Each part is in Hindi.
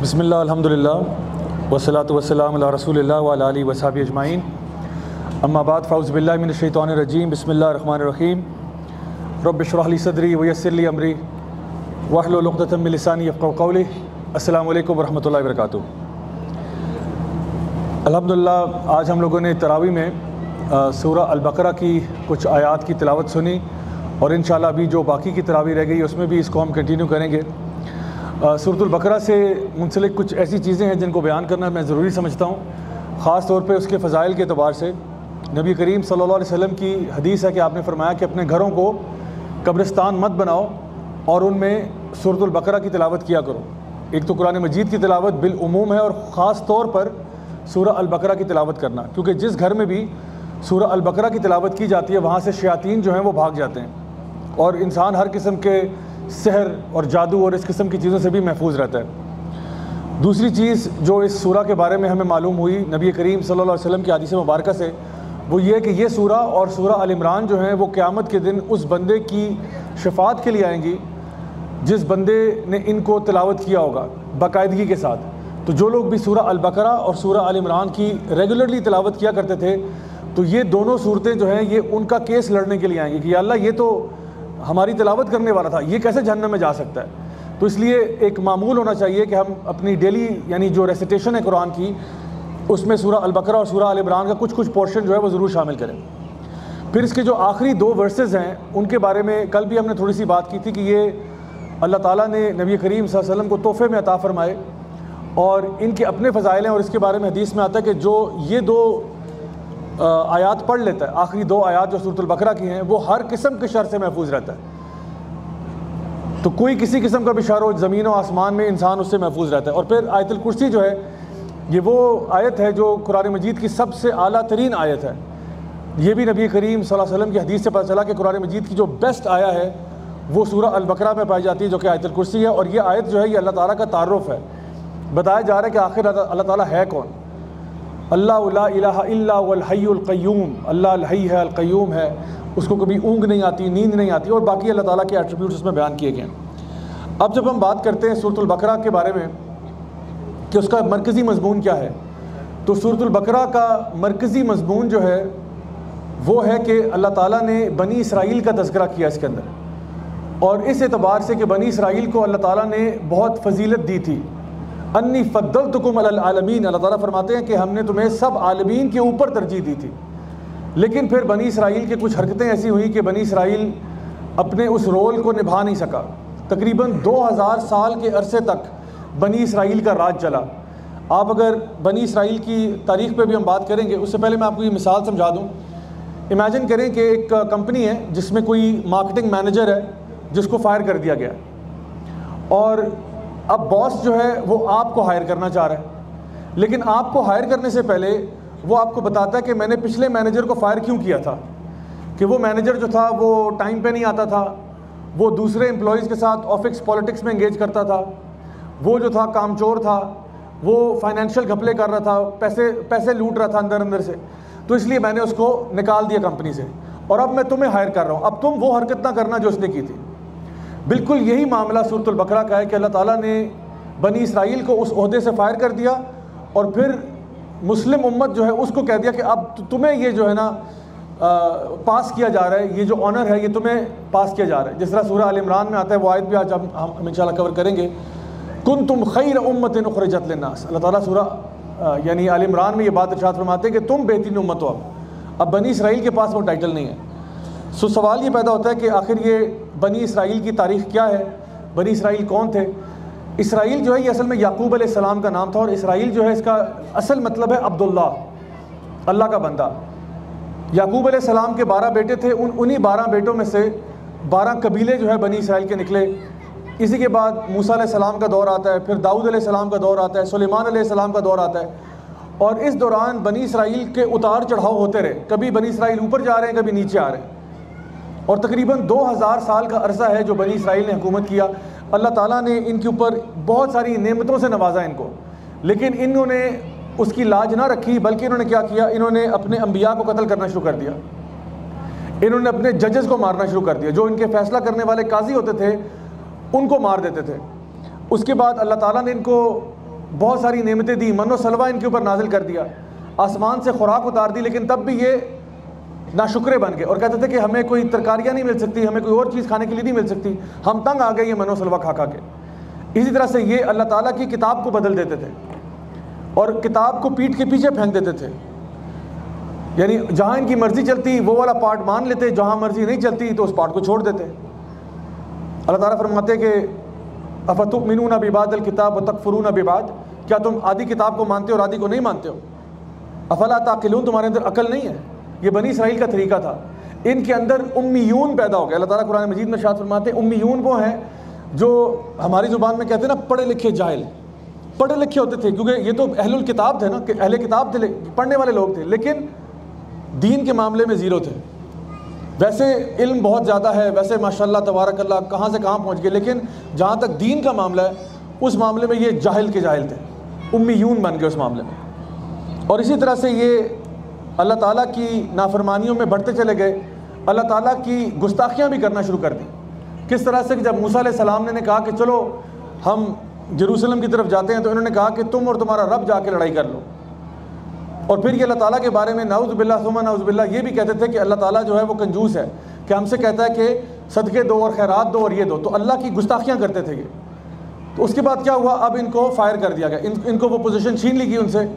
बिस्मिल्लाह अल्हम्दुलिल्लाह वस्सलातु वस्सलामु अला रसूलिल्लाह व अला आलिहि व सहाबिहि अजमाइन अम्मा बाद फ़अऊज़ु बिल्लाहि मिनश शैतानिर रजीम बिस्मिल्लाहिर रहमानिर रहीम रब्बि इश्रह ली सदरी व यस्सिर ली अमरी वहलुल उक़दतम मिन लिसानी यफ़क़हू क़ौली। अस्सलामु अलैकुम व रहमतुल्लाहि व बरकातुहू। अल्हम्दुलिल्लाह आज हम लोगों ने तरावी में सूरह अल-बक़रा की कुछ आयात की तिलावत सुनी और इंशाअल्लाह अभी जो बाकी की तरावी रह गई है उसमें भी इसको हम कंटिन्यू करेंगे। सूरह अल-बक़रा से मुंसलिक कुछ ऐसी चीज़ें हैं जिनको बयान करना मैं ज़रूरी समझता हूँ, ख़ास तौर पे उसके फ़ज़ाइल के अतबार से। नबी करीम सल्लल्लाहु अलैहि वसल्लम की हदीस है कि आपने फ़रमाया कि अपने घरों को कब्रिस्तान मत बनाओ और उनमें सूरह अल-बक़रा की तिलावत किया करो। एक तो कुरान मजीद की तिलावत बिलउमूम है और ख़ास तौर पर सूरह अल-बक़रा की तिलावत करना, क्योंकि जिस घर में भी सूरह अल-बक़रा की तिलावत की जाती है वहाँ से शयातीन जो हैं वो भाग जाते हैं और इंसान हर किस्म के सहर और जादू और इस किस्म की चीज़ों से भी महफूज रहता है। दूसरी चीज़ जो इस सूरा के बारे में हमें मालूम हुई नबी करीम सल्लल्लाहु अलैहि वसल्लम की हदीस मुबारक से, वो ये कि ये सूरा और सूरा अल इमरान जो हैं वो क़यामत के दिन उस बंदे की शफ़ाअत के लिए आएंगी जिस बंदे ने इनको तिलावत किया होगा बाकायदगी के साथ। तो जो लोग भी सूरा अल-बक़रा और सूरा अल इमरान की रेगुलरली तिलावत किया करते थे, तो ये दोनों सूरतें जो हैं ये उनका केस लड़ने के लिए आएंगी कि या अल्लाह ये तो हमारी तिलावत करने वाला था, ये कैसे जहन्नम में जा सकता है। तो इसलिए एक मामूल होना चाहिए कि हम अपनी डेली यानी जो रेसिटेशन है कुरान की उसमें सूरा अल-बक़रा और सूरा अल इमरान का कुछ कुछ पोर्शन जो है वो ज़रूर शामिल करें। फिर इसके जो आखिरी दो वर्सेस हैं उनके बारे में कल भी हमने थोड़ी सी बात की थी कि ये अल्लाह ताला ने नबी करीम सल्लल्लाहु अलैहि वसल्लम को तोहफ़े में अता फ़रमाए और इनके अपने फ़ज़ाइल हैं। और इसके बारे में हदीस में आता है कि जो ये दो आयात पढ़ लेता है, आखिरी दो आयात जो सूरह अल-बक़रा की हैं, वो हर किस्म के शर से महफूज रहता है। तो कोई किसी किस्म का भी शर हो ज़मीन और आसमान में इंसान उससे महफूज रहता है। और फिर आयतुल कुर्सी जो है ये वो आयत है जो कुरान मजीद की सबसे आला तरीन आयत है। ये भी नबी करीम सल्लल्लाहु अलैहि वसल्लम की हदीस से पता चला कि कुरान मजीद की जो बेस्ट आया है वो सूरह अल-बक़रा में पाई जाती है जो कि आयतुल कुर्सी है। और ये आयत जो है ये अल्लाह ताला का तारुफ़ है, बताया जा रहा है कि आखिर अल्लाह ताला है कौन। अल्लाह ला इलाहा इल्ला हुवल हय्युल क़य्यूम, अल्लाह अल हय्य है, अल क़य्यूम है, उसको कभी ऊँग नहीं आती, नींद नहीं आती, और बाकी अल्लाह ताला के एट्रीब्यूट्स उसमें बयान किए गए हैं। अब जब हम बात करते हैं सूरह अल-बक़रा के बारे में कि उसका मरकज़ी मज़मून क्या है, तो सूरह अल-बक़रा का मरकज़ी मज़मून जो है वो है कि अल्लाह ताला ने बनी इसराइल का तज़किरा किया इसके अंदर, और इस एतबार से कि बनी इसराइल को अल्लाह ताला ने बहुत फजीलत दी थी। अन्नी फ़द्दलतुकुम अलल आलमीन, अल्लाह ताला फरमाते हैं कि हमने तुम्हें सब आलमीन के ऊपर तरजीह दी थी। लेकिन फिर बनी इसराइल की कुछ हरकतें ऐसी हुई कि बनी इसराइल अपने उस रोल को निभा नहीं सका। तकरीबन 2000 साल के अरसे तक बनी इसराइल का राज चला। आप अगर बनी इसराइल की तारीख़ पे भी हम बात करेंगे, उससे पहले मैं आपको ये मिसाल समझा दूँ। इमेजिन करें कि एक कंपनी है जिसमें कोई मार्केटिंग मैनेजर है जिसको फायर कर दिया गया, और अब बॉस जो है वो आपको हायर करना चाह रहा है, लेकिन आपको हायर करने से पहले वो आपको बताता है कि मैंने पिछले मैनेजर को फायर क्यों किया था, कि वो मैनेजर जो था वो टाइम पे नहीं आता था, वो दूसरे एम्प्लॉयज़ के साथ ऑफिस पॉलिटिक्स में एंगेज करता था, वो जो था कामचोर था, वो फाइनेंशियल घपले कर रहा था, पैसे लूट रहा था अंदर अंदर से, तो इसलिए मैंने उसको निकाल दिया कंपनी से और अब मैं तुम्हें हायर कर रहा हूँ, अब तुम वो हरकत ना करना जो उसने की थी। बिल्कुल यही मामला सूरह अल-बक़रा का है कि अल्लाह ताला ने बनी इसराइल को उस ओहदे से फायर कर दिया और फिर मुस्लिम उम्मत जो है उसको कह दिया कि अब तुम्हें ये जो है ना पास किया जा रहा है, ये जो ऑनर है ये तुम्हें पास किया जा रहा है। जिस तरह सूरह अल इमरान में आता है, वो आयत भी आज हम इंशाल्लाह कवर करेंगे, कुंतुम खैर उम्मतिन उखरिजत लिन्नास। अल्लाह ताला सूरह यानी अल इमरान में ये बात इरशाद फरमाते हैं कि तुम बेहतरीन उम्मत हो। अब बनी इसराइल के पास वो टाइटल नहीं है। सो सवाल ये पैदा होता है कि आखिर ये बनी इसराइल की तारीख़ क्या है, बनी इसराइल कौन थे। इसराइल जो है ये असल में याकूब अलैहिस्सलाम का नाम था, और इसराइल जो है इसका असल मतलब है अब्दुल्ला, अल्लाह का बंदा। याकूब अलैहिस्सलाम के 12 बेटे थे, उन्हीं 12 बेटों में से 12 कबीले जो है बनी इसराइल के निकले। इसी के बाद मूसा अलैहिस्सलाम का दौर आता है, फिर दाऊद अलैहिस्सलाम का दौर आता है, सुलेमान अलैहिस्सलाम का दौर आता है, और इस दौरान बनी इसराइल के उतार चढ़ाव होते रहे। कभी बनी इसराइल ऊपर जा रहे हैं, कभी नीचे आ रहे हैं, और तकरीबन 2000 साल का अरसा है जो बनी इसराइल ने हुकूमत किया। अल्लाह ताला ने इनके ऊपर बहुत सारी नेमतों से नवाजा इनको, लेकिन इन्होंने उसकी लाज ना रखी, बल्कि इन्होंने क्या किया, इन्होंने अपने अंबिया को कत्ल करना शुरू कर दिया, इन्होंने अपने जजेस को मारना शुरू कर दिया, जो इनके फैसला करने वाले काजी होते थे उनको मार देते थे। उसके बाद अल्लाह ताला ने इनको बहुत सारी नेमतें दी, मनो सलवा इनके ऊपर नाजिल कर दिया, आसमान से खुराक उतार दी, लेकिन तब भी ये नाशुक्रे बन गए और कहते थे कि हमें कोई तरकारियाँ नहीं मिल सकती, हमें कोई और चीज़ खाने के लिए नहीं मिल सकती, हम तंग आ गए ये मनो सलवा खा खा के। इसी तरह से ये अल्लाह ताला की किताब को बदल देते थे और किताब को पीठ के पीछे फेंक देते थे, यानी जहाँ इनकी मर्ज़ी चलती वो वाला पार्ट मान लेते, जहाँ मर्ज़ी नहीं चलती तो उस पार्ट को छोड़ देते। अल्लाह ताला फरमाते कि अफतुमिनूना बिबादिल किताब व तकफुरूना बिबाद, क्या तुम आधी किताब को मानते हो और आधी को नहीं मानते हो? अफला ताक़िलून, तुम्हारे अंदर अकल नहीं है? ये बनी इसराइल का तरीका था। इनके अंदर उम्मीयून पैदा हो गया। अल्लाह ताला कुरान मजीद में इरशाद फरमाते हैं उम्मीयून वो हैं जो हमारी ज़ुबान में कहते हैं ना पढ़े लिखे जाहिल, पढ़े लिखे होते थे क्योंकि ये तो अहलुल किताब थे ना, कि अहले किताब थे, पढ़ने वाले लोग थे, लेकिन दीन के मामले में ज़ीरो थे। वैसे इल्म बहुत ज़्यादा है, वैसे माशाल्लाह तबारकल्लाह कहाँ से कहाँ पहुँच गए, लेकिन जहाँ तक दीन का मामला है उस मामले में ये जाहिल के जाहिल थे, उम्मीयून बन गए उस मामले में। और इसी तरह से ये अल्लाह ताला की नाफरमानियों में बढ़ते चले गए, अल्लाह ताला की गुस्ताखियाँ भी करना शुरू कर दी। किस तरह से कि जब मूसा अलैहिस्सलाम ने कहा कि चलो हम जेरूसलम की तरफ जाते हैं, तो इन्होंने कहा कि तुम और तुम्हारा रब जाके लड़ाई कर लो। और फिर ये अल्लाह ताला के बारे में नाउज़ बिल्लाह सुम्मा नाउज़ बिल्लाह ये भी कहते थे कि अल्लाह ताला जो है वो कंजूस है, कि हमसे कहता है कि सदक़े दो और खैरात दो और ये दो, तो अल्लाह की गुस्ताखियाँ करते थे ये। तो उसके बाद क्या हुआ, अब इनको फायर कर दिया गया, इनको वो पोजीशन छीन ली गई उनसे,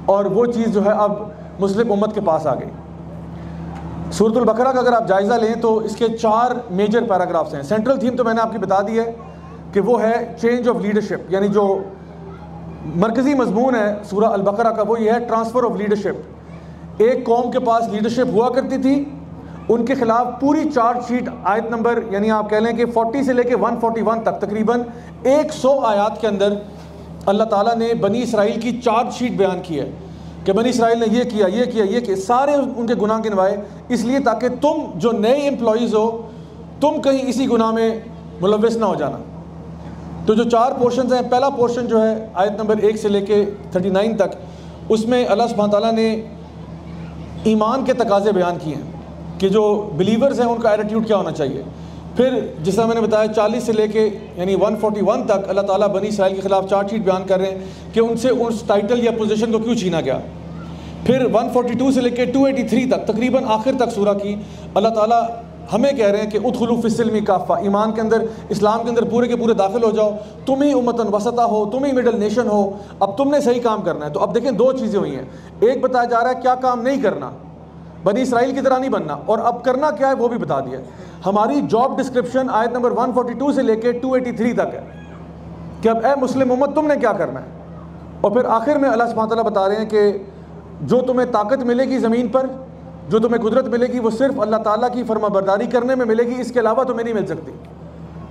और वो चीज़ जो है अब मुस्लिम उम्मत के पास आ गई। सूरतुल बकरा का अगर आप जायज़ा लें तो इसके 4 मेजर पैराग्राफ्स हैं। सेंट्रल थीम तो मैंने आपकी बता दी है कि वो है चेंज ऑफ लीडरशिप, यानी जो मरकज़ी मजमून है सूरह अल बकरा का वो ये है ट्रांसफ़र ऑफ लीडरशिप। एक कौम के पास लीडरशिप हुआ करती थी, उनके ख़िलाफ़ पूरी चार्जशीट आयत नंबर यानी आप कह लें कि 40 से लेकर 141 तक तकरीबन 100 आयात के अंदर अल्लाह ताला ने बनी इसराइल की चार्जशीट बयान की है कि बनी इसराइल ने ये किया, ये किया, ये किया, सारे उनके गुनाह गिनवाए, इसलिए ताकि तुम जो नए एम्प्लॉइज़ हो तुम कहीं इसी गुनाह में मुलव्वस ना हो जाना। तो जो 4 पोर्शंस हैं, पहला पोर्शन जो है आयत नंबर 1 से लेके 39 तक, उसमें अल्लाह सुब्हान तआला ने ईमान के तकाज़े बयान किए हैं कि जो बिलीवर्स हैं उनका एटीट्यूड क्या होना चाहिए। फिर जिस मैंने बताया 40 से लेके यानी 141 तक अल्लाह ताला बनी इसराइल के ख़िलाफ़ चार्जशीट बयान कर रहे हैं कि उनसे उस टाइटल या पोजीशन को क्यों छीना गया। फिर 142 से लेके 283 तक तकरीबन आखिर तक सूरह की अल्लाह ताला हमें कह रहे हैं कि उदखुलू फिस्सिल्मी काफ़ा, ईमान के अंदर, इस्लाम के अंदर पूरे के पूरे दाखिल हो जाओ, तुम ही उम्मतन वसता हो, तुम ही मिडल नेशन हो, अब तुमने सही काम करना है। तो अब देखें 2 चीज़ें हुई हैं, एक बताया जा रहा है क्या काम नहीं करना, बनी इसराइल की तरह नहीं बनना, और अब करना क्या है वो भी बता दिया। हमारी जॉब डिस्क्रिप्शन आयत नंबर 142 से लेके 283 तक है कि अब ए मुस्लिम उम्मत तुमने क्या करना है। और फिर आखिर में अल्लाह सुब्हान तआला बता रहे हैं कि जो तुम्हें ताकत मिलेगी ज़मीन पर, जो तुम्हें कुदरत मिलेगी वो सिर्फ अल्लाह ताला की फरमाबरदारी करने में मिलेगी, इसके अलावा तुम्हें नहीं मिल सकती।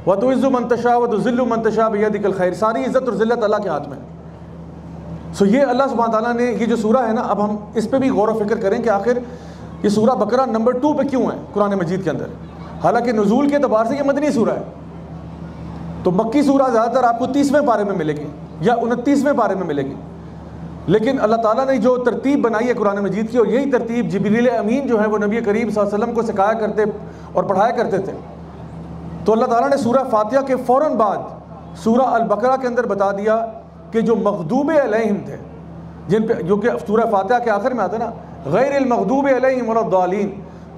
व तुइज़्ज़ु मन तशा व तुज़िल्लु मन तशा बियदिकल खैर, सारी इज़्ज़त और ज़िल्लत अल्लाह के हाथ में है। सो ये अल्लाह सुब्हान तआला ने ये जो सूरह है ना, अब हम इस पर भी गौर व फिक्र करें कि आखिर ये सूरह बकरा नंबर 2 पे क्यों है कुरान मजीद के अंदर। हालांकि नुज़ूल के अतबार से ये मदनी सूरह है, तो मक्की सूरह ज़्यादातर आपको 30वें पारे में मिलेगी या 29वें पारे में मिलेगी, लेकिन अल्लाह ताला ने जो तरतीब बनाई है कुरान मजीद की, और यही तरतीब जिब्रील अमीन जो है वो नबी करीम सल्लल्लाहु अलैहि वसल्लम को सिखाया करते और पढ़ाया करते थे। तो अल्लाह ताला ने सूरह फातिहा के फ़ौरन बाद सूरह अल बकरा के अंदर बता दिया कि जो मग़दूबे अलैहिम थे, जिन पे, जो कि सूरह फातिहा के आखिर में आता है ना, गैरिल मग़दूबे अलैहिम वलद्दालीन,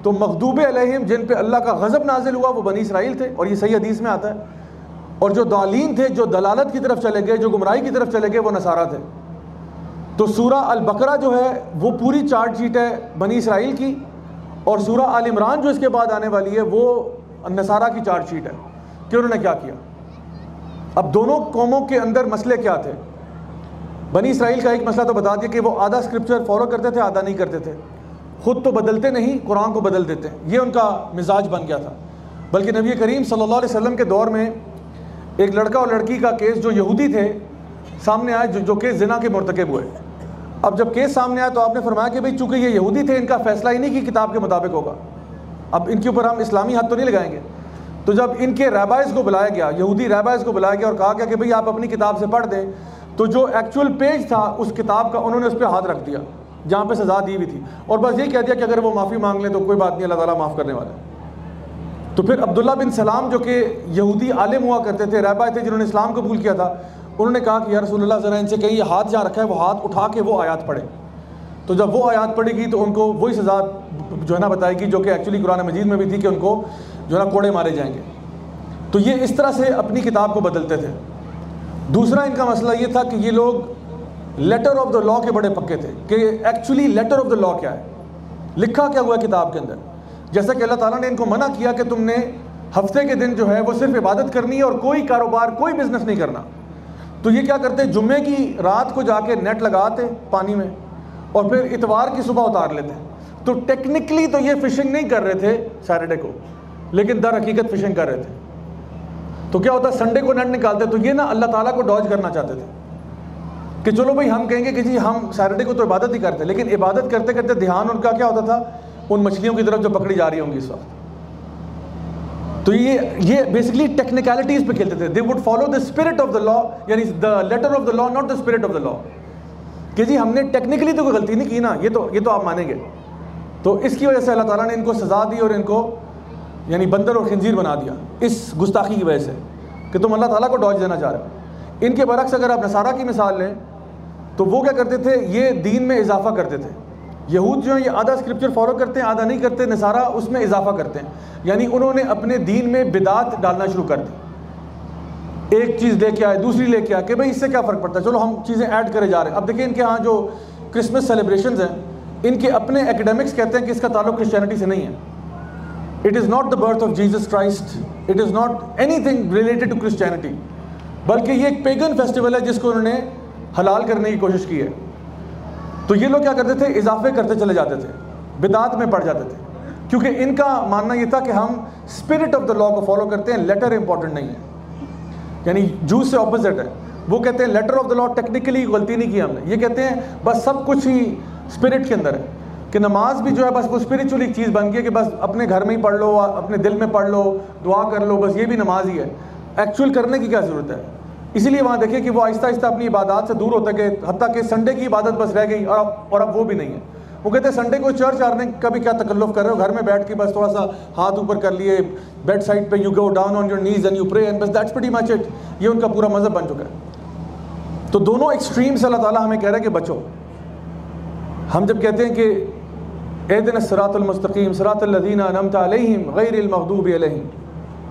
तो मग़दूबे अलैहिम जिन पे अल्लाह का गज़ब नाजिल हुआ वो बनी इसराइल थे, और ये सही हदीस में आता है, और जो दालीन थे, जो दलालत की तरफ चले गए, जो गुमराही की तरफ चले गए, वो नसारा थे। तो सूरह अल बकरा जो है वो पूरी चार्जशीट है बनी इसराइल की, और सूरह आल इमरान जो इसके बाद आने वाली है वो नसारा की चार्जशीट है कि उन्होंने क्या किया। अब दोनों कौमों के अंदर मसले क्या थे। बनी इसराइल का एक मसला तो बता दिया कि वो आधा स्क्रिप्चर फॉलो करते थे, आधा नहीं करते थे, ख़ुद तो बदलते नहीं, कुरान को बदल देते, ये उनका मिजाज बन गया था। बल्कि नबी करीम सल्लल्लाहु अलैहि वसल्लम के दौर में एक लड़का और लड़की का केस जो यहूदी थे सामने आया, जो केस ज़िना के मुर्तकिब हुए। अब जब केस सामने आया तो आपने फरमाया कि भाई चूँकि ये यहूदी थे, इनका फ़ैसला इन्हीं की किताब के मुताबिक होगा, अब इनके ऊपर हम इस्लामी हद तो नहीं लगाएंगे। तो जब इनके रैबाइज़ को बुलाया गया, यहूदी रैबाइज़ को बुलाया गया और कहा गया कि भाई आप अपनी किताब से पढ़ दें, तो जो एक्चुअल पेज था उस किताब का उन्होंने उस पर हाथ रख दिया जहाँ पे सज़ा दी हुई थी, और बस ये कह दिया कि अगर वो माफ़ी मांग लें तो कोई बात नहीं, अल्लाह ताला माफ़ करने वाला है। तो फिर अब्दुल्ला बिन सलाम जो कि यहूदी आलिम हुआ करते थे, रैबाई थे जिन्होंने इस्लाम कबूल किया था, उन्होंने कहा कि या रसूलल्लाह ज़रा इनसे कहीं हाथ जहाँ रखा है वो हाथ उठा के वो आयत पढ़े। तो जब वो आयत पड़ेगी तो उनको वही सज़ा जो है ना बताएगी जो कि एक्चुअली कुरान मजीद में भी थी कि उनको जो है ना कोड़े मारे जाएंगे। तो ये इस तरह से अपनी किताब को बदलते थे। दूसरा इनका मसला ये था कि ये लोग लेटर ऑफ द लॉ के बड़े पक्के थे कि actually letter of the law क्या है, लिखा क्या हुआ है किताब के अंदर। जैसा कि अल्लाह ताला ने इनको मना किया कि तुमने हफ्ते के दिन जो है वो सिर्फ इबादत करनी है और कोई कारोबार कोई बिजनेस नहीं करना। तो ये क्या करते, जुम्मे की रात को जाके नेट लगाते पानी में और फिर इतवार की सुबह उतार लेते। तो टेक्निकली तो ये फिशिंग नहीं कर रहे थे सैटरडे को, लेकिन दर हकीकत फिशिंग कर रहे थे। तो क्या होता, संडे को नेट निकालते। तो ये ना अल्लाह ताला को डॉज करना चाहते थे कि चलो भाई हम कहेंगे कि जी हम सैटरडे को तो इबादत ही करते, लेकिन इबादत करते करते ध्यान उनका क्या होता था, उन मछलियों की तरफ जो पकड़ी जा रही होंगी इस वक्त। तो ये बेसिकली टेक्निकलिटीज पे खेलते थे। They would follow the spirit of the law, यानी the letter of the law, not the spirit of the law. कि जी हमने टेक्निकली तो कोई गलती नहीं की ना, ये तो आप मानेंगे। तो इसकी वजह से अल्लाह ताला ने इनको सज़ा दी और इनको यानी बंदर और खिंजीर बना दिया इस गुस्ताखी की वजह से कि तुम अल्लाह ताला को डॉज देना चाह रहे हो। इनके बरक्स अगर आप नसारा की मिसाल लें तो वो क्या करते थे, ये दीन में इजाफा करते थे। यहूद जो है ये आधा स्क्रिप्चर फॉलो करते हैं, आधा नहीं करते। नसारा उसमें इजाफा करते हैं, यानी उन्होंने अपने दीन में बिदात डालना शुरू कर दी। एक चीज़ लेके आए, दूसरी लेके आए कि भाई इससे क्या फ़र्क पड़ता है, चलो हम चीज़ें ऐड करे जा रहे हैं। अब देखिए इनके यहाँ जो क्रिसमस सेलिब्रेशंस हैं, इनके अपने एकेडमिक्स कहते हैं कि इसका ताल्लुक क्रिश्चियनिटी से नहीं है। It is not the birth of Jesus Christ, it is not anything related to Christianity, बल्कि ये एक पेगन फेस्टिवल है जिसको उन्होंने हलाल करने की कोशिश की है। तो ये लोग क्या करते थे, इजाफे करते चले जाते थे, बिदात में पड़ जाते थे, क्योंकि इनका मानना ये था कि हम स्पिरिट ऑफ द लॉ को फॉलो करते हैं, लेटर इंपॉर्टेंट नहीं है। यानी जूस से ऑपोजिट है। वो कहते हैं letter of the law technically गलती नहीं की हमने, ये कहते हैं बस सब कुछ ही स्पिरिट के अंदर है कि नमाज भी जो है बस वो स्पिरिचुअल एक चीज़ बन गई है कि बस अपने घर में ही पढ़ लो, अपने दिल में पढ़ लो, दुआ कर लो, बस ये भी नमाज ही है। एक्चुअल करने की क्या ज़रूरत है। इसीलिए वहाँ देखिए कि वो आहिस्ता आहिस्ता अपनी इबादत से दूर होता है कि हत्ता कि संडे की इबादत बस रह गई और अब वो भी नहीं है। वो कहते हैं संडे को चर्च आने का भी क्या तकल्लुफ़ कर रहे हो, घर में बैठ के बस थोड़ा सा हाथ ऊपर कर लिए, बेड साइड पे you go down on your knees and you pray and बस दैट्स प्रीटी मच इट। ये उनका पूरा मज़हब बन चुका है। तो दोनों एक्सट्रीम से अल्लाह ताला हमें कह रहा है कि बचो। हम जब कहते हैं कि एहदिना सिरातल मुस्तकीम सिरातल लज़ीना अनअमता अलैहिम गैरिल मग़दूबि अलैहिम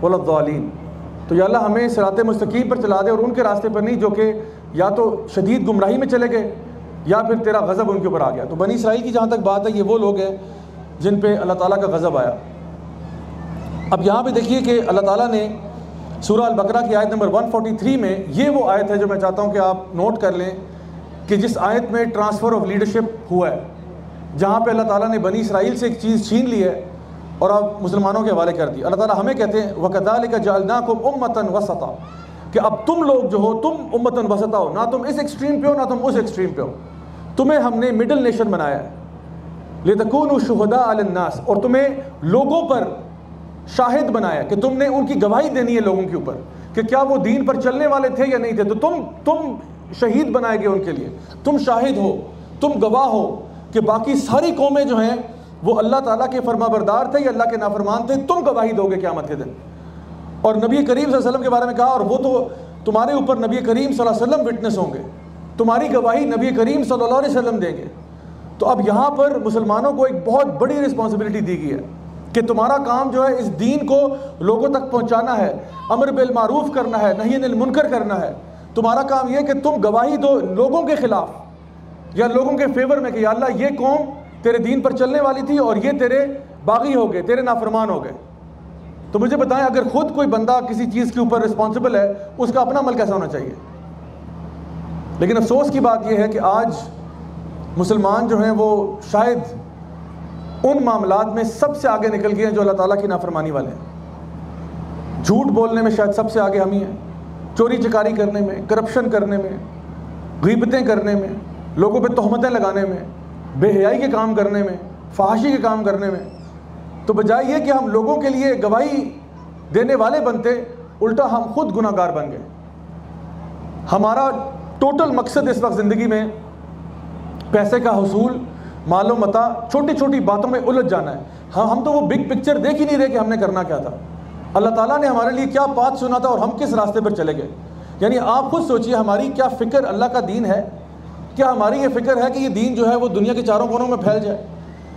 वलद्दालीन, तो या अल्लाह हमें सिरात मुस्तकीम पर चला दे और उनके रास्ते पर नहीं जो कि या तो शदीद गुमराही में चले गए या फिर तेरा गज़ब उनके ऊपर आ गया। तो बनी इसराइल की जहाँ तक बात है, ये वो लोग हैं जिन पे अल्लाह ताला का गज़ब आया। अब यहाँ पे देखिए कि अल्लाह ताला ने सूरह अल-बकरा की आयत नंबर 143 में, ये वो आयत है जो मैं चाहता हूँ कि आप नोट कर लें कि जिस आयत में ट्रांसफ़र ऑफ लीडरशिप हुआ है, जहाँ पे अल्लाह ताला ने बनी इसराइल से एक चीज़ छीन ली है और अब मुसलमानों के हवाले कर दी। अल्लाह ताला हमें कहते हैं वकज़ालिका जअलनाकुम उम्मतन वसता, कि अब तुम लोग जो हो तुम उम्मतन वसता हो, ना तुम इस एक्सट्रीम पे हो ना तुम उस एक्सट्रीम पे हो, तुम्हें हमने मिडिल नेशन बनाया है। लितकूनु शुहदा अलन्नास, और तुम्हें लोगों पर शाहिद बनाया कि तुमने उनकी गवाही देनी है लोगों के ऊपर कि क्या वो दीन पर चलने वाले थे या नहीं थे। तो तुम शहीद बनाए गए उनके लिए, तुम शाहिद हो, तुम गवाह हो कि बाकी सारी कौमें जो हैं वो अल्लाह ताला के फरमाबरदार थे या अल्लाह के नाफरमान थे, तुम गवाही दोगे क़यामत के दिन। और नबी करीम सल्लल्लाहु अलैहि वसल्लम के बारे में कहा, और वो तो तुम्हारे ऊपर नबी करीम सल्लल्लाहु अलैहि वसल्लम विटनेस होंगे, तुम्हारी गवाही नबी करीम सल्लल्लाहु अलैहि वसल्लम देंगे। तो अब यहाँ पर मुसलमानों को एक बहुत बड़ी रिस्पॉन्सिबिलिटी दी गई है कि तुम्हारा काम जो है इस दीन को लोगों तक पहुँचाना है, अमर बिल मारूफ करना है, नही अनिल मुनकर करना है। तुम्हारा काम यह कि तुम गवाही दो लोगों के ख़िलाफ़ या लोगों के फेवर में कि या अल्लाह ये कौम तेरे दीन पर चलने वाली थी और ये तेरे बागी हो गए, तेरे नाफरमान हो गए। तो मुझे बताएं, अगर खुद कोई बंदा किसी चीज़ के ऊपर रिस्पॉन्सिबल है, उसका अपना अमल कैसा होना चाहिए। लेकिन अफसोस की बात यह है कि आज मुसलमान जो हैं वो शायद उन मामलात में सबसे आगे निकल गए हैं जो अल्लाह ताला की नाफरमानी वाले हैं। झूठ बोलने में शायद सबसे आगे हम ही हैं, चोरी चकारी करने में, करप्शन करने में, गीबतें करने में, लोगों पे तोहमतें लगाने में, बेहयाई के काम करने में, फहाशी के काम करने में। तो बजाय ये कि हम लोगों के लिए गवाही देने वाले बनते, उल्टा हम खुद गुनाहगार बन गए। हमारा टोटल मकसद इस वक्त ज़िंदगी में पैसे का हुसूल, मालो मता, छोटी छोटी बातों में उलझ जाना है। हम तो वो बिग पिक्चर देख ही नहीं रहे कि हमने करना क्या था, अल्लाह ताला ने हमारे लिए क्या पाथ चुना था और हम किस रास्ते पर चले गए। यानी आप खुद सोचिए हमारी क्या फ़िक्र अल्लाह का दीन है? क्या हमारी ये फ़िक्र है कि ये दीन जो है वो दुनिया के चारों कोनों में फैल जाए?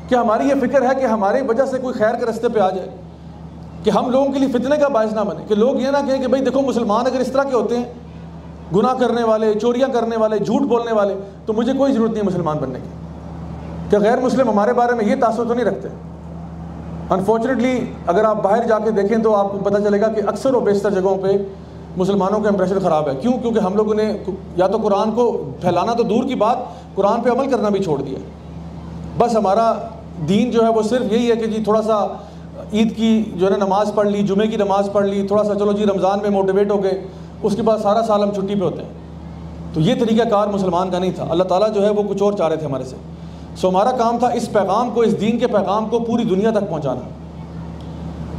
क्या हमारी ये फ़िक्र है कि हमारी वजह से कोई खैर के रास्ते पे आ जाए, कि हम लोगों के लिए फितने का बायस ना बने, कि लोग ये ना कहें कि भाई देखो मुसलमान अगर इस तरह के होते हैं, गुनाह करने वाले, चोरियाँ करने वाले, झूठ बोलने वाले, तो मुझे कोई ज़रूरत नहीं है मुसलमान बनने की। क्या गैर मुस्लिम हमारे बारे में ये तासुर तो नहीं रखते? अनफॉर्चुनेटली अगर आप बाहर जाके देखें तो आपको पता चलेगा कि अक्सर और बेशतर जगहों पे मुसलमानों का इंप्रेशन ख़राब है। क्यों? क्योंकि हम लोगों ने या तो कुरान को फैलाना तो दूर की बात, कुरान पे अमल करना भी छोड़ दिया। बस हमारा दीन जो है वो सिर्फ यही है कि जी थोड़ा सा ईद की जो है ना नमाज़ पढ़ ली, जुमे की नमाज़ पढ़ ली, थोड़ा सा चलो जी रमज़ान में मोटिवेट हो गए, उसके बाद सारा साल हम छुट्टी पे होते हैं। तो ये तरीक़ाकार मुसलमान का नहीं था। अल्लाह ताला जो है वो कुछ और चाह रहे थे हमारे से। सो हमारा काम था इस पैगाम को, इस दीन के पैगाम को पूरी दुनिया तक पहुँचाना,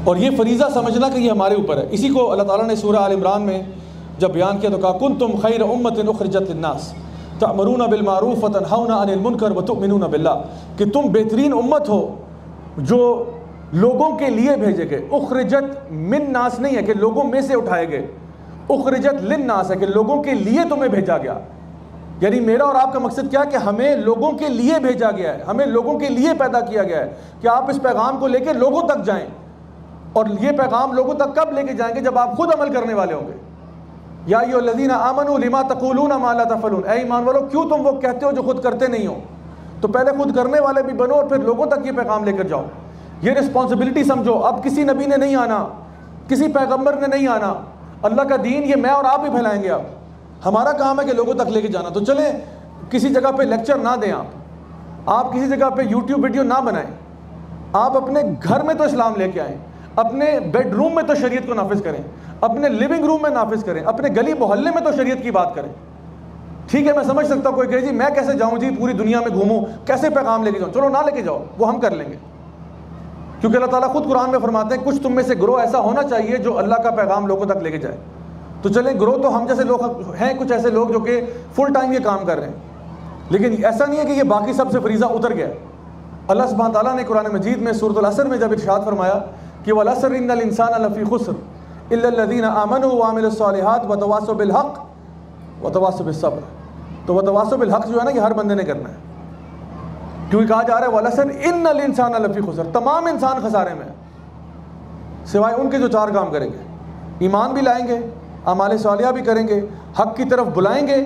और ये फरीज़ा समझना कि ये हमारे ऊपर है। इसी को अल्लाह ताला ने सूरह आल इमरान में जब बयान किया तो कहा कुंतुम खैर उम्मतिन उखरिजत लिन्नास तअमुरूना बिल मारूफ व तनहौना अनिल मुनकर व तुमिनूना बिल्लाह, कि तुम बेहतरीन उम्मत हो जो लोगों के लिए भेजे गए। उखरिजत मिन नास नहीं है कि लोगों में से उठाए गए, उखरिजत लिन नास है कि लोगों के लिए तुम्हें भेजा गया। यानी मेरा और आपका मकसद क्या है कि हमें लोगों के लिए भेजा गया है, हमें लोगों के लिए पैदा किया गया है कि आप इस पैगाम को लेकर लोगों तक जाएं। और ये पैगाम लोगों तक कब लेके जाएंगे? जब आप खुद अमल करने वाले होंगे। या अय्युहल्लज़ीना आमनू लिमा तक़ूलूना मा ला तफ़अलून, ऐ ईमान वालों क्यों तुम वो कहते हो जो खुद करते नहीं हो? तो पहले खुद करने वाले भी बनो और फिर लोगों तक ये पैगाम लेकर जाओ। ये रिस्पॉन्सिबिलिटी समझो। अब किसी नबी ने नहीं आना, किसी पैगम्बर ने नहीं आना, अल्लाह का दीन ये मैं और आप ही फैलाएंगे। अब हमारा काम है कि लोगों तक लेके जाना। तो चले किसी जगह पे लेक्चर ना दें, आप किसी जगह पे यूट्यूब वीडियो ना बनाएं, आप अपने घर में तो इस्लाम लेके आएँ, अपने बेडरूम में तो शरीयत को नाफिज करें, अपने लिविंग रूम में नाफिज करें, अपने गली मोहल्ले में तो शरीयत की बात करें। ठीक है, मैं समझ सकता हूँ कोई कहे जी मैं कैसे जाऊँ जी, पूरी दुनिया में घूमूँ, कैसे पैगाम लेके जाऊँ? चलो ना लेके जाओ, वो हम कर लेंगे, क्योंकि अल्लाह ताला खुद कुरान में फरमाते हैं कुछ तुम में से ग्रोह ऐसा होना चाहिए जो अल्लाह का पैगाम लोगों तक लेके जाए। तो चलें, ग्रोह तो हम जैसे लोग हैं, कुछ ऐसे लोग जो कि फुल टाइम ये काम कर रहे हैं, लेकिन ऐसा नहीं है कि ये बाकी सबसे फरीज़ा उतर गया। अल्लाह सुब्हान ताला ने कुरान मजीद में सूरह अल-असर में जब इरशाद फरमाया कि वल असर इन्नल इंसाना लफ़ी खुस्र इल्ला लज़ीना आमनू व अमिलुस सालिहात व तवासौ बिल हक़ व तवासौ बिस सब्र, तो व तवासौ बिल हक़ जो है ना, ये हर बंदे ने करना है, क्योंकि कहा जा रहा है वल असर इन्नल इंसाना लफ़ी खुस्र, तमाम इंसान खसारे में है सिवाय उनके जो चार काम करेंगे, ईमान भी लाएंगे, अमाल सालिहा भी करेंगे, हक़ की तरफ बुलाएंगे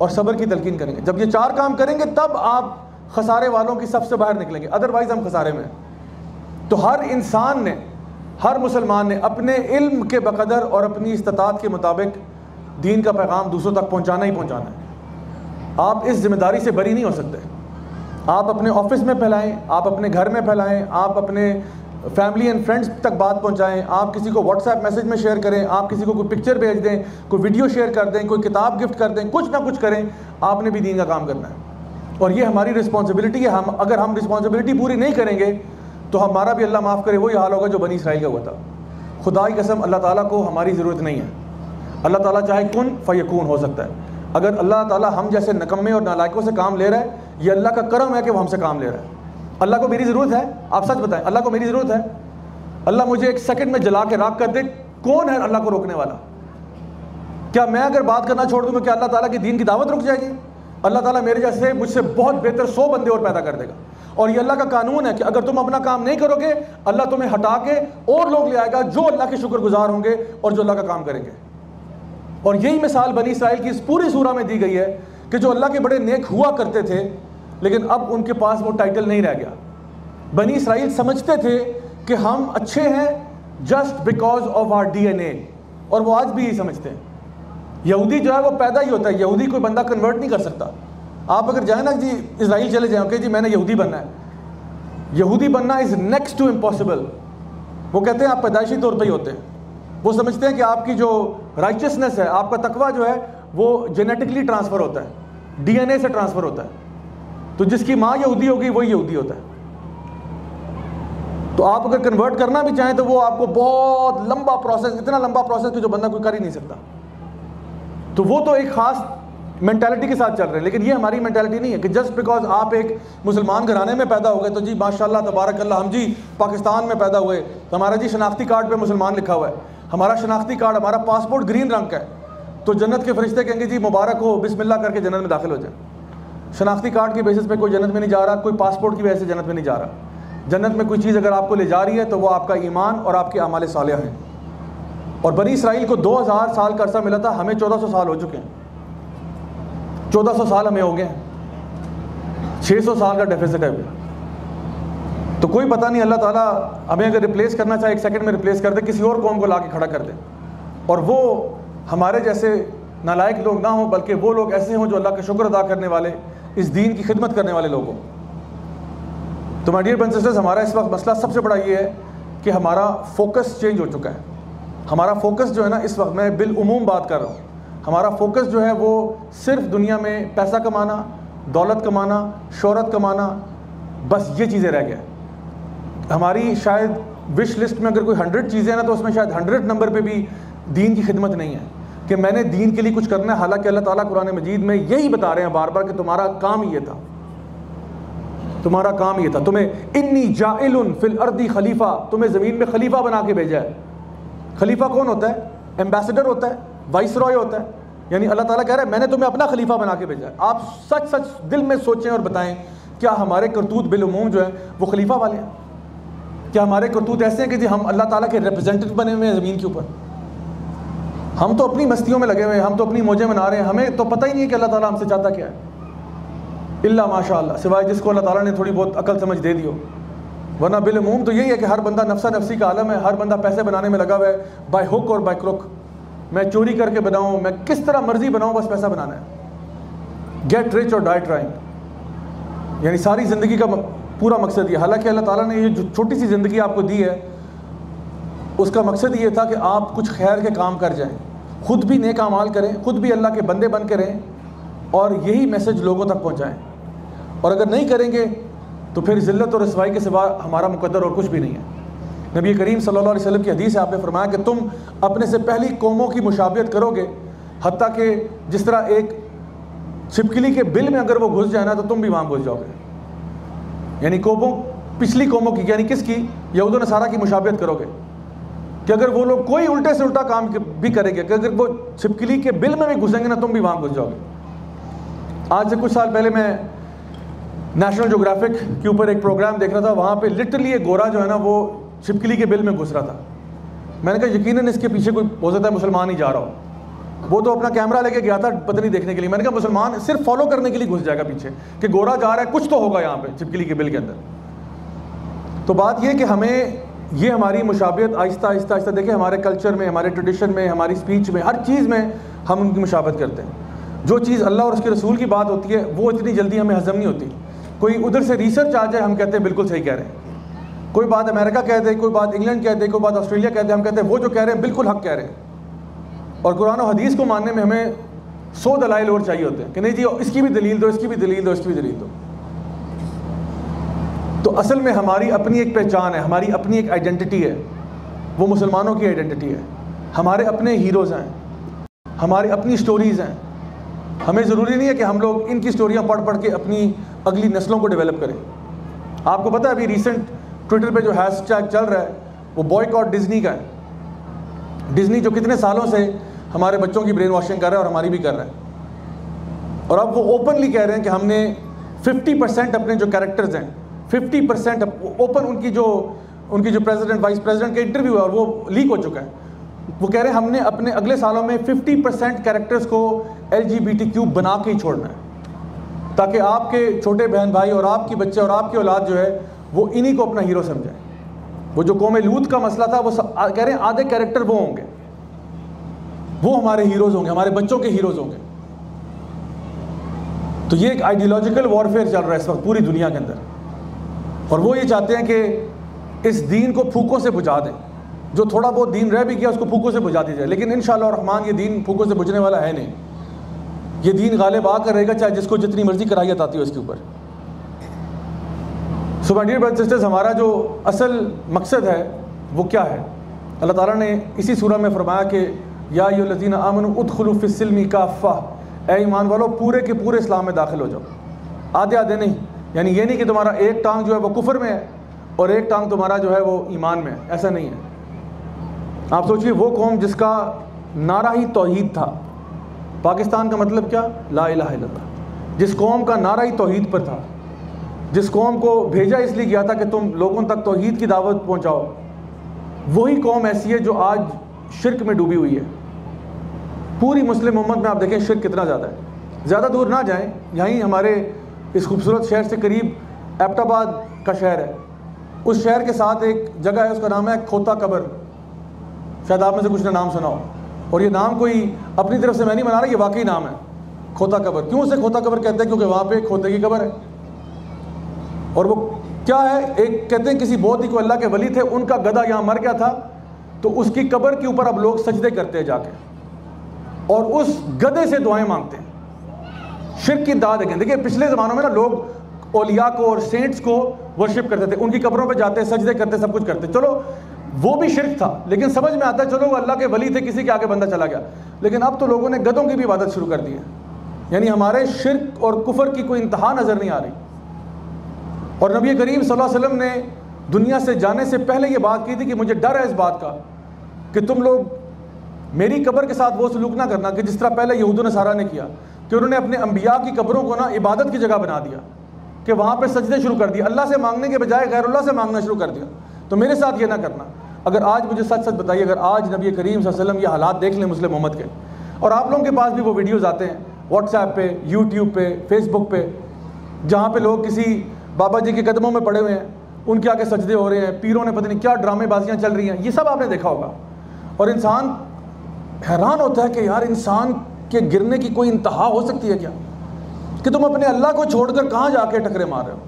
और सब्र की तलकीन करेंगे। जब ये चार काम करेंगे तब आप खसारे वालों की सबसे बाहर निकलेंगे, अदरवाइज़ हम खसारे में। तो हर इंसान ने, हर मुसलमान ने अपने इल्म के बकदर और अपनी इस्तात के मुताबिक दीन का पैगाम दूसरों तक पहुँचाना ही पहुँचाना है। आप इस जिम्मेदारी से बरी नहीं हो सकते। आप अपने ऑफिस में फैलाएं, आप अपने घर में फैलाएं, आप अपने फैमिली एंड फ्रेंड्स तक बात पहुंचाएं, आप किसी को व्हाट्सएप मैसेज में शेयर करें, आप किसी को कोई पिक्चर भेज दें, कोई वीडियो शेयर कर दें, कोई किताब गिफ्ट कर दें, कुछ ना कुछ करें, आपने भी दीन का काम करना है। और ये हमारी रिस्पॉन्सिबिलिटी है। हम अगर हम रिस्पॉन्सिबिलिटी पूरी नहीं करेंगे तो हमारा भी अल्लाह माफ़ करे वही हाल होगा जो बनी इसराइल का हुआ था। खुदा की कसम, अल्लाह ताला को हमारी ज़रूरत नहीं है। अल्लाह ताला चाहे कुन फ़यकून हो सकता है। अगर अल्लाह ताला हम जैसे नकम्मे और नालायकों से काम ले रहा है, ये अल्लाह का करम है कि वो हमसे काम ले रहा है। अल्लाह को मेरी ज़रूरत है? आप सच बताएं, अल्लाह को मेरी ज़रूरत है? अल्लाह मुझे एक सेकंड में जला के राख कर दे, कौन है अल्लाह को रोकने वाला? क्या मैं अगर बात करना छोड़ दूँ क्या अल्लाह ताला की दीन की दावत रुक जाएगी? अल्लाह ताला मेरे जैसे मुझसे बहुत बेहतर 100 बंदे और पैदा कर देगा। और ये अल्लाह का कानून है कि अगर तुम अपना काम नहीं करोगे, अल्लाह तुम्हें हटा के और लोग ले आएगा जो अल्लाह के शुक्रगुजार होंगे और जो अल्लाह का काम करेंगे। और यही मिसाल बनी इसराइल की इस पूरी सूरह में दी गई है कि जो अल्लाह के बड़े नेक हुआ करते थे, लेकिन अब उनके पास वो टाइटल नहीं रह गया। बनी इसराइल समझते थे कि हम अच्छे हैं just because of our DNA, और वो आज भी यही समझते हैं। यहूदी जो है वो पैदा ही होता है, यहूदी कोई बंदा कन्वर्ट नहीं कर सकता। आप अगर जाए ना जी इजराइल चले जाओ कि जी मैंने यहूदी बनना है, यहूदी बनना इज़ नेक्स्ट टू इम्पॉसिबल। वो कहते हैं आप पैदाइशी तौर पे ही होते हैं। वो समझते हैं कि आपकी जो राइचियसनेस है, आपका तकवा जो है वो जेनेटिकली ट्रांसफ़र होता है, DNA से ट्रांसफ़र होता है। तो जिसकी माँ यहूदी होगी वही यहूदी होता है। तो आप अगर कन्वर्ट करना भी चाहें तो वो आपको बहुत लंबा प्रोसेस, इतना लंबा प्रोसेस कि जो बंदा कोई कर ही नहीं सकता। तो वो तो एक ख़ास मेंटालिटी के साथ चल रहे हैं, लेकिन ये हमारी मेंटालिटी नहीं है कि जस्ट बिकॉज आप एक मुसलमान घराने में पैदा हो गए तो जी माशाल्लाह तबारक अल्लाह हम जी पाकिस्तान में पैदा हुए, तो हमारा जी शनाख्ती कार्ड पे मुसलमान लिखा हुआ है, हमारा शनाख्ती कार्ड, हमारा पासपोर्ट ग्रीन रंग का है, तो जन्नत के फरिश्ते कहेंगे जी मुबारक हो, बिस्मिल्लाह करके जन्नत में दाखिल हो जाए। शनाख्ती कार्ड के बेसिस पे कोई जन्नत में नहीं जा रहा, कोई पासपोर्ट की वजह से जन्नत में नहीं जा रहा। जन्नत में कोई चीज़ अगर आपको ले जा रही है तो वो आपका ईमान और आपके अमाल सालिह हैं। और बनी इसराइल को 2000 साल का अरसा मिला था, हमें 1400 साल हो चुके हैं। 1400 साल हमें हो गए हैं, 600 साल का डेफिसिट है। तो कोई पता नहीं, अल्लाह ताला हमें अगर रिप्लेस करना चाहे 1 सेकंड में रिप्लेस कर दे, किसी और कौम को ला के खड़ा कर दे, और वो हमारे जैसे नालायक लोग ना हों, बल्कि वो लोग ऐसे हों जो अल्लाह का शुक्र अदा करने वाले, इस दीन की खिदमत करने वाले लोग हों। तो my dear brothers and sisters, हमारा इस वक्त मसला सबसे बड़ा ये है कि हमारा फोकस चेंज हो चुका है। हमारा फोकस जो है ना, इस वक्त मैं बिल उमूम बात कर रहा हूँ, हमारा फोकस जो है वो सिर्फ दुनिया में पैसा कमाना, दौलत कमाना, शोहरत कमाना, बस ये चीज़ें रह गया। हमारी शायद विश लिस्ट में अगर कोई 100 चीज़ें हैं ना, तो उसमें शायद 100 नंबर पे भी दीन की खिदमत नहीं है कि मैंने दीन के लिए कुछ करना है। हालांकि अल्लाह ताला कुरान मजीद में यही बता रहे हैं बार बार कि तुम्हारा काम ये था, तुम्हारा काम ये था, तुम्हें इन्नी जाइलुन फिल अर्दी खलीफा, तुम्हें ज़मीन में खलीफा बना के भेजा है। खलीफा कौन होता है? एम्बेसडर होता है, वाइस रॉय होता है। यानी अल्लाह ताला कह रहा है मैंने तुम्हें अपना खलीफा बना के भेजा है। आप सच सच दिल में सोचें और बताएं, क्या हमारे करतूत बिलउमूम जो है वो खलीफा वाले हैं? क्या हमारे करतूत ऐसे हैं कि जी हम अल्लाह ताला के रिप्रेजेंटेटिव बने हुए हैं ज़मीन के ऊपर? हम तो अपनी मस्तियों में लगे हुए हैं, हम तो अपनी मौजें मना रहे हैं, हमें तो पता ही नहीं है कि अल्लाह ताला हमसे चाहता क्या है। इल्ला माशाअल्लाह, सिवाय जिसको अल्लाह ताला ने थोड़ी बहुत अकल समझ दे दी हो, वरना बिलउमूम तो यही है कि हर बंदा नफ्सा नफ्सी का आलम है। हर बंदा पैसे बनाने में लगा हुआ है, बाय हुक और बाय क्रुक। मैं चोरी करके बनाऊँ, मैं किस तरह मर्जी बनाऊँ, बस पैसा बनाना है। गेट रिच और डाई ट्राइंग, यानी सारी ज़िंदगी का पूरा मकसद ये। हालांकि अल्लाह ताला ने ये जो छोटी सी ज़िंदगी आपको दी है, उसका मकसद ये था कि आप कुछ खैर के काम कर जाएं, ख़ुद भी नेक अमाल करें, ख़ुद भी अल्लाह के बंदे बन के रहें, और यही मैसेज लोगों तक पहुँचाएँ। और अगर नहीं करेंगे तो फिर ज़िल्लत और रसवाई के सिवा हमारा मुकद्दर और कुछ भी नहीं है। नबी करीम सल्लल्लाहु अलैहि वसल्लम की हदीस है, आपने फरमाया कि तुम अपने से पहली कौमों की मुशाबियत करोगे, हत्ता कि जिस तरह एक छिपकली के बिल में अगर वो घुस जाए ना, तो तुम भी वहाँ घुस जाओगे। यानी कौमों, पिछली कौमों की, यानी किसकी? यहूद और नसारा की मुशाबियत करोगे कि अगर वो लोग कोई उल्टे से उल्टा काम भी करेंगे, कि अगर वो छिपकली के बिल में भी घुसेंगे ना, तुम भी वहाँ घुस जाओगे। आज से कुछ साल पहले मैं नेशनल ज्योग्राफिक के ऊपर एक प्रोग्राम देख रहा था, वहाँ पे लिटरली एक गोरा जो है ना वो छिपकली के बिल में घुस रहा था। मैंने कहा यकीनन इसके पीछे कोई हो सकता है मुसलमान ही जा रहा हो। वो तो अपना कैमरा लेके गया था पत्नी देखने के लिए। मैंने कहा मुसलमान सिर्फ फॉलो करने के लिए घुस जाएगा पीछे कि गोरा जा रहा है, कुछ तो होगा यहाँ पे छिपकली के बिल के अंदर। तो बात यह कि हमें ये हमारी मुशाबियत आहिस्ता आहिस्ता आहिस्ता, देखिए हमारे कल्चर में, हमारे ट्रेडिशन में, हमारी स्पीच में, हर चीज़ में हम उनकी मुशाबत करते हैं। जो चीज़ अल्लाह और उसके रसूल की बात होती है वो इतनी जल्दी हमें हजम नहीं होती। कोई उधर से रिसर्च आ जाए, हम कहते हैं बिल्कुल सही कह रहे हैं। कोई बात अमेरिका कह दे, कोई बात इंग्लैंड कह दे, कोई बात ऑस्ट्रेलिया कह दे, हम कहते हैं वो जो कह रहे हैं बिल्कुल हक कह रहे हैं। और कुरान और हदीस को मानने में हमें 100 दलाइल और चाहिए होते हैं कि नहीं जी इसकी भी दलील दो, इसकी भी दलील दो, इसकी भी दलील दो। तो असल में हमारी अपनी एक पहचान है, हमारी अपनी एक आइडेंटिटी है, वो मुसलमानों की आइडेंटिटी है। हमारे अपने हीरोज़ हैं, हमारी अपनी स्टोरीज़ हैं। हमें ज़रूरी नहीं है कि हम लोग इनकी स्टोरियाँ पढ़ पढ़ के अपनी अगली नस्लों को डेवलप करें। आपको पता है अभी रिसेंट ट्विटर पे जो हैशटैग चल रहा है वो बॉयकॉट डिज्नी का है। डिज्नी जो कितने सालों से हमारे बच्चों की ब्रेन वॉशिंग कर रहा है और हमारी भी कर रहा है। और अब वो ओपनली कह रहे हैं कि हमने 50% अपने जो कैरेक्टर्स हैं, 50% ओपन उनकी जो प्रेसिडेंट वाइस प्रेसिडेंट का इंटरव्यू है और वो लीक हो चुका है। वो कह रहे हैं हमने अपने अगले सालों में 50% कैरेक्टर्स को LGBTQ बना के ही छोड़ना है, ताकि आपके छोटे बहन भाई और आपकी बच्चे और आपकी औलाद जो है वो इन्हीं को अपना हीरो समझें। वो जो कौम लूत का मसला था, वो कह रहे हैं आधे कैरेक्टर वो होंगे, वो हमारे हीरोज़ होंगे, हमारे बच्चों के हीरोज़ होंगे। तो ये एक आइडियोलॉजिकल वॉरफेयर चल रहा है इस वक्त पूरी दुनिया के अंदर, और वो ये चाहते हैं कि इस दीन को फूकों से बुझा दें। जो थोड़ा बहुत दीन रह भी गया उसको फूकों से बुझा दी जाए, लेकिन इंशाअल्लाह रहमान ये दीन फूकों से बुझने वाला है नहीं। ये दीन गालिब आकर रहेगा, चाहे जिसको जितनी मर्जी कराहियत आती हो इसके ऊपर। So my dear brothers and sisters, हमारा जो असल मकसद है वो क्या है? अल्लाह ताला ने इसी सूरह में फरमाया कि या अय्युहल्लज़ीना आमनू उदखुलू फिस्सिल्मी काफ़ा, ए ईमान वालों पूरे के पूरे इस्लाम में दाखिल हो जाओ, आधे आधे नहीं। यानी ये नहीं कि तुम्हारा एक टांग जो है वो कुफर में है और एक टांग तुम्हारा जो है वो ईमान में है, ऐसा नहीं है। आप सोचिए वो कौम जिसका नारा ही तौहीद था, पाकिस्तान का मतलब क्या? ला इलाहा इल्लल्लाह। जिस कौम का नारा ही तौहीद पर था, जिस कौम को भेजा इसलिए गया था कि तुम लोगों तक तौहीद की दावत पहुंचाओ, वही कौम ऐसी है जो आज शिर्क में डूबी हुई है। पूरी मुस्लिम उम्मत में आप देखें शिर्क कितना ज़्यादा है। ज़्यादा दूर ना जाएं, यहीं हमारे इस खूबसूरत शहर से करीब एबटाबाद का शहर है, उस शहर के साथ एक जगह है, उसका नाम है खोता कबर। शायद आप में से कुछ ने नाम सुना हो, और ये नाम कोई अपनी तरफ से मैं नहीं बना रहा, ये वाकई नाम है खोता कबर। क्यों उसे खोता कबर कहते हैं? क्योंकि वहाँ पे एक खोते की कबर है। और वो क्या है, एक कहते हैं किसी बहुत ही कोई अल्लाह के वली थे, उनका गधा यहाँ मर गया था, तो उसकी कबर के ऊपर अब लोग सजदे करते हैं जाके, और उस गधे से दुआएं मांगते हैं। शिर्क की दाद है। देखिए पिछले ज़मानों में ना लोग औलिया को और सेंट्स को वर्शिप करते थे, उनकी कब्रों पे जाते, सजदे करते, सब कुछ करते। चलो वो भी शिर्क था, लेकिन समझ में आता है चलो वो अल्लाह के वली थे, किसी के आगे बंदा चला गया। लेकिन अब तो लोगों ने गधों की भी इबादत शुरू कर दी है। यानी हमारे शिर्क और कुफर की कोई इंतहा नज़र नहीं आ रही। और नबी करीम सल्लल्लाहु अलैहि वसल्लम ने दुनिया से जाने से पहले ये बात की थी कि मुझे डर है इस बात का कि तुम लोग मेरी कब्र के साथ वो सलूक ना करना कि जिस तरह पहले यहूद नसारा ने किया, कि उन्होंने अपने अंबिया की कब्रों को ना इबादत की जगह बना दिया, कि वहाँ पे सजदे शुरू कर दिए, अल्लाह से मांगने के बजाय गैरुल्लाह से मांगना शुरू कर दिया। तो मेरे साथ ये ना करना। अगर आज मुझे सच सच बताइए, अगर आज नबी करीम सल्लल्लाहु अलैहि वसल्लम ये हालात देख लें मुस्लिम उम्मत के, और आप लोगों के पास भी वो वीडियोज़ आते हैं व्हाट्सएप पे, यूट्यूब पे, फेसबुक पे, जहाँ पे लोग किसी बाबा जी के कदमों में पड़े हुए हैं, उनके आगे सजदे हो रहे हैं, पीरों ने पता नहीं क्या ड्रामेबाजियाँ चल रही हैं, ये सब आपने देखा होगा। और इंसान हैरान होता है कि यार इंसान के गिरने की कोई इंतहा हो सकती है क्या, कि तुम अपने अल्लाह को छोड़कर कहाँ जाके टकरे मार रहे हो।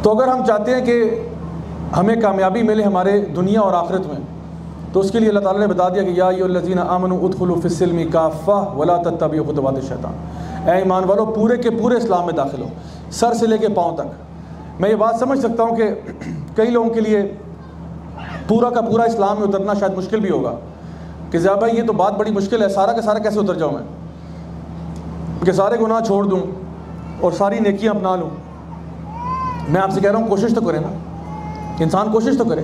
तो अगर हम चाहते हैं कि हमें कामयाबी मिले हमारे दुनिया और आखिरत में, तो उसके लिए अल्लाह ताला ने बता दिया कि या अय्युहल्लज़ीना आमनू उदखुलू फिस्सिल्मी काफ़्फ़ा वला तत्तबिउ खुतुवातिश शैतान। ऐ ईमान वालों, पूरे के पूरे इस्लाम में दाखिल हो, सर से लेके पाँव तक। मैं ये बात समझ सकता हूँ कि कई लोगों के लिए पूरा का पूरा इस्लाम में उतरना शायद मुश्किल भी होगा, कि ज़िया भाई ये तो बात बड़ी मुश्किल है, सारा का सारा कैसे उतर जाऊँ मैं, कि सारे गुनाह छोड़ दूँ और सारी नेकियाँ अपना लूँ। मैं आपसे कह रहा हूँ कोशिश तो करें ना, इंसान कोशिश तो करे।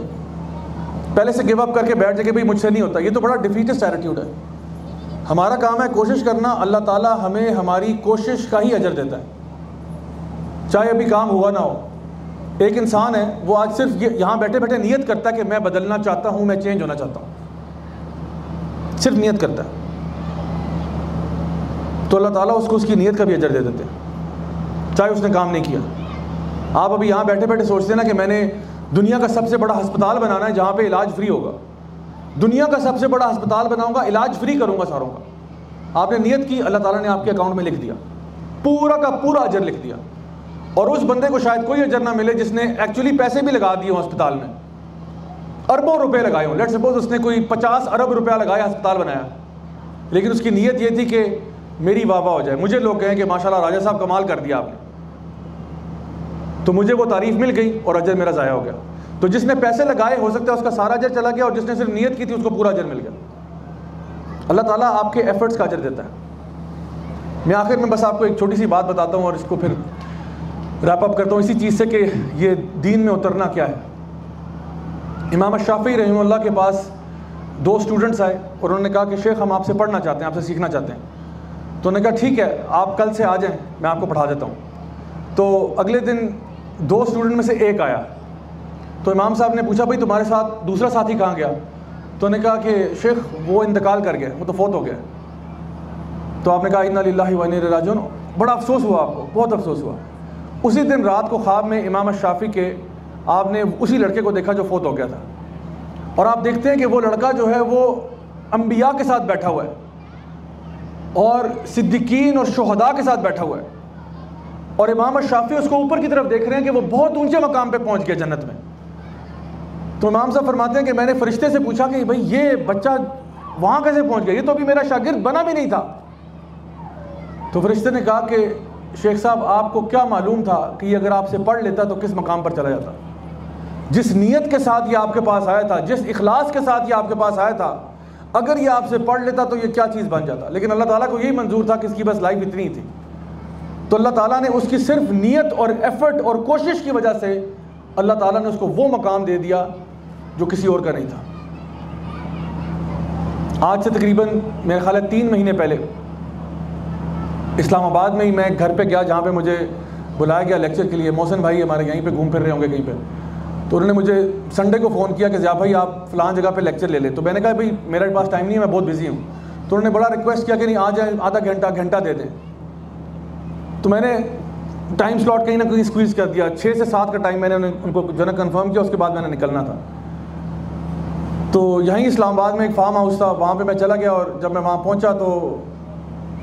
पहले से गिव अप करके बैठ जाके भाई मुझसे नहीं होता, ये तो बड़ा डिफीटिस्ट एटीट्यूड है। हमारा काम है कोशिश करना, अल्लाह ताला हमें हमारी कोशिश का ही अजर देता है, चाहे अभी काम हुआ ना हो। एक इंसान है वो आज सिर्फ यहाँ बैठे बैठे नियत करता है कि मैं बदलना चाहता हूँ, मैं चेंज होना चाहता हूँ, सिर्फ नियत करता है, तो अल्लाह ताला उसको उसकी नियत का भी अजर दे देते हैं, चाहे उसने काम नहीं किया। आप अभी यहाँ बैठे बैठे सोचते हैं ना कि मैंने दुनिया का सबसे बड़ा अस्पताल बनाना है जहाँ पे इलाज फ्री होगा, दुनिया का सबसे बड़ा अस्पताल बनाऊंगा, इलाज फ्री करूंगा सारों का। आपने नियत की, अल्लाह ताला ने आपके अकाउंट में लिख दिया, पूरा का पूरा अजर लिख दिया। और उस बंदे को शायद कोई अजर ना मिले जिसने एक्चुअली पैसे भी लगा दिए हों अस्पताल में, अरबों रुपए लगाए हों। लेट्स सपोज उसने कोई 50 अरब रुपया लगाया, अस्पताल बनाया, लेकिन उसकी नीयत ये थी कि मेरी वाह वाह हो जाए, मुझे लोग कहें कि माशाल्लाह राजा साहब कमाल कर दिया आपने, तो मुझे वो तारीफ मिल गई और अजर मेरा ज़ाया हो गया। तो जिसने पैसे लगाए हो सकता है उसका सारा अजर चला गया, और जिसने सिर्फ नियत की थी उसको पूरा अजर मिल गया। अल्लाह ताला आपके एफर्ट्स का अजर देता है। मैं आखिर में बस आपको एक छोटी सी बात बताता हूँ और इसको फिर रैप अप करता हूँ इसी चीज़ से कि ये दीन में उतरना क्या है। इमाम शाफी रहमतुल्लाह के पास 2 स्टूडेंट्स आए और उन्होंने कहा कि शेख हम आपसे पढ़ना चाहते हैं, आपसे सीखना चाहते हैं। तो उन्होंने कहा ठीक है, आप कल से आ जाएं, मैं आपको पढ़ा देता हूँ। तो अगले दिन 2 स्टूडेंट में से एक आया, तो इमाम साहब ने पूछा भाई तुम्हारे साथ दूसरा साथी कहाँ गया? तो उन्होंने कहा कि शेख वो इंतकाल कर गया, वो तो फौत हो गया। तो आपने कहा इन्ना लिल्लाहि व इन्ना इलैहि राजिऊन। बड़ा अफसोस हुआ आपको, बहुत अफसोस हुआ। उसी दिन रात को ख्वाब में इमाम शाफी के आपने उसी लड़के को देखा जो फौत हो गया था, और आप देखते हैं कि वो लड़का जो है वो अंबिया के साथ बैठा हुआ है और सिद्दीकीन और शुहदा के साथ बैठा हुआ है, और इमाम शाफी उसको ऊपर की तरफ देख रहे हैं कि वो बहुत ऊंचे मकाम पे पहुंच गया जन्नत में। तो इमाम साहब फरमाते हैं कि मैंने फरिश्ते से पूछा कि भाई ये बच्चा वहाँ कैसे पहुँच गया, ये तो अभी मेरा शागिर्द बना भी नहीं था। तो फरिश्ते ने कहा कि शेख साहब आपको क्या मालूम था कि ये अगर आपसे पढ़ लेता तो किस मकाम पर चला जाता। जिस नीयत के साथ ये आपके पास आया था, जिस इखलास के साथ ये आपके पास आया था, अगर ये आपसे पढ़ लेता तो ये क्या चीज़ बन जाता। लेकिन अल्लाह ताला को यही मंजूर था कि इसकी बस लाइफ इतनी ही थी। तो अल्लाह ताला ने उसकी सिर्फ नीयत और एफर्ट और कोशिश की वजह से अल्लाह ताला ने उसको वो मकाम दे दिया जो किसी और का नहीं था। आज से तकरीबन मेरे ख्याल है 3 महीने पहले इस्लामाबाद में ही मैं घर पे गया जहाँ पे मुझे बुलाया गया लेक्चर के लिए। मोहसिन भाई हमारे यहीं पे घूम फिर रहे होंगे कहीं पे, तो उन्होंने मुझे संडे को फ़ोन किया कि ज़िया भाई आप फ़लाँ जगह पे लेक्चर ले लें। तो मैंने कहा भाई मेरे पास टाइम नहीं है, मैं बहुत बिजी हूँ। तो उन्होंने बड़ा रिक्वेस्ट किया कि नहीं आ जाए, आधा घंटा दे दें। तो मैंने टाइम स्लॉट कहीं ना कहीं स्क्वीज़ कर दिया। 6 से 7 का टाइम मैंने उनको जो है कन्फर्म किया, उसके बाद मैंने निकलना था। तो यहीं इस्लामाबाद में एक फार्म हाउस था, वहाँ पे मैं चला गया। और जब मैं वहाँ पहुँचा तो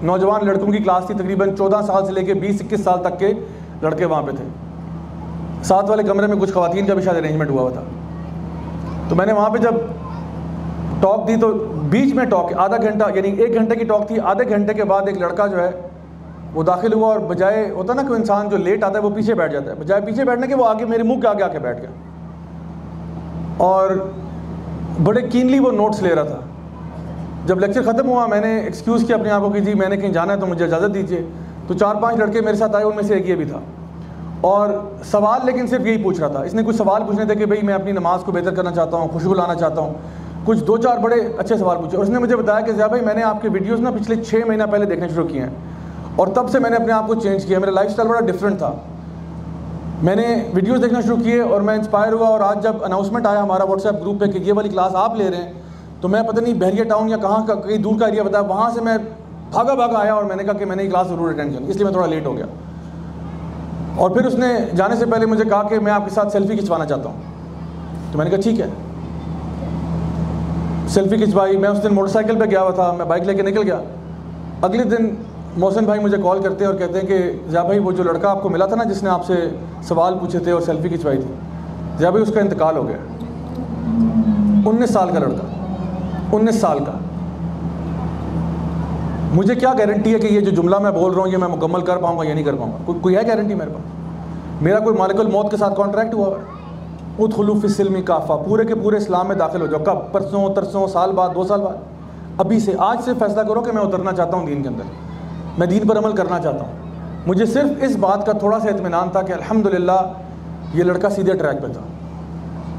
नौजवान लड़कों की क्लास थी, तकरीबन 14 साल से लेके 20-21 साल तक के लड़के वहाँ पे थे। साथ वाले कमरे में कुछ ख़वातीन का भी शायद अरेंजमेंट हुआ था। तो मैंने वहाँ पे जब टॉक दी तो बीच में टॉक आधा घंटा, यानी 1 घंटे की टॉक थी, आधे घंटे के बाद एक लड़का जो है वो दाखिल हुआ और बजाय होता ना कोई इंसान जो लेट आता है वो पीछे बैठ जाता है, बजाय पीछे बैठने के वो आगे मेरे मुंह के आगे आके बैठ गया और बड़े कीनली वो नोट्स ले रहा था। जब लेक्चर ख़त्म हुआ मैंने एक्सक्यूज़ किया अपने आप को कि जी मैंने कहीं जाना है तो मुझे इजाज़त दीजिए। तो 4-5 लड़के मेरे साथ आए, उनमें से एक ये भी था और सवाल लेकिन सिर्फ यही पूछ रहा था। इसने कुछ सवाल पूछने थे कि भाई मैं अपनी नमाज़ को बेहतर करना चाहता हूँ, खुशबू लाना चाहता हूँ, कुछ 2-4 बड़े अच्छे सवाल पूछे। और उसने मुझे बताया कि ज़िया भाई मैंने आपके वीडियोज़ ना पिछले 6 महीना पहले देखने शुरू किए हैं और तब से मैंने अपने आप को चेंज किया, मेरा लाइफस्टाइल बड़ा डिफरेंट था। मैंने वीडियोस देखना शुरू किए और मैं इंस्पायर हुआ। और आज जब अनाउंसमेंट आया हमारा व्हाट्सएप ग्रुप पे कि ये वाली क्लास आप ले रहे हैं, तो मैं पता नहीं बहरिया टाउन या कहाँ का कहीं दूर का एरिया बताया, वहाँ से मैं भागा आया और मैंने कहा कि मैंने ये क्लास ज़रूर अटेंड करनी, इसलिए मैं थोड़ा लेट हो गया। और फिर उसने जाने से पहले मुझे कहा कि मैं आपके साथ सेल्फ़ी खिंचवाना चाहता हूँ। तो मैंने कहा ठीक है। सेल्फ़ी खिंचवाई। मैं उस दिन मोटरसाइकिल पे गया हुआ था, मैं बाइक लेके निकल गया। अगले दिन मोहसिन भाई मुझे कॉल करते हैं और कहते हैं कि ज़िया भाई वो जो लड़का आपको मिला था ना जिसने आपसे सवाल पूछे थे और सेल्फ़ी खिंचवाई थी, ज़िया भाई उसका इंतकाल हो गया। 19 साल का लड़का, 19 साल का। मुझे क्या गारंटी है कि ये जो जुमला मैं बोल रहा हूँ ये मैं मुकम्मल कर पाऊँगा या नहीं कर पाऊँगा? कोई है गारंटी मेरे पास? मेरा कोई मालिकुल मौत के साथ कॉन्ट्रैक्ट हुआ है, उदखुलू फिस्सिल्मी काफ़ा, पूरे के पूरे इस्लाम में दाखिल हो जाओ। कब? परसों, तरसों, साल बाद, 2 साल बाद? अभी से, आज से फैसला करो कि मैं उतरना चाहता हूँ दीन के अंदर, मैं दीन पर अमल करना चाहता हूँ। मुझे सिर्फ इस बात का थोड़ा सा इत्मीनान था कि अल्हम्दुलिल्लाह ये लड़का सीधे ट्रैक पे था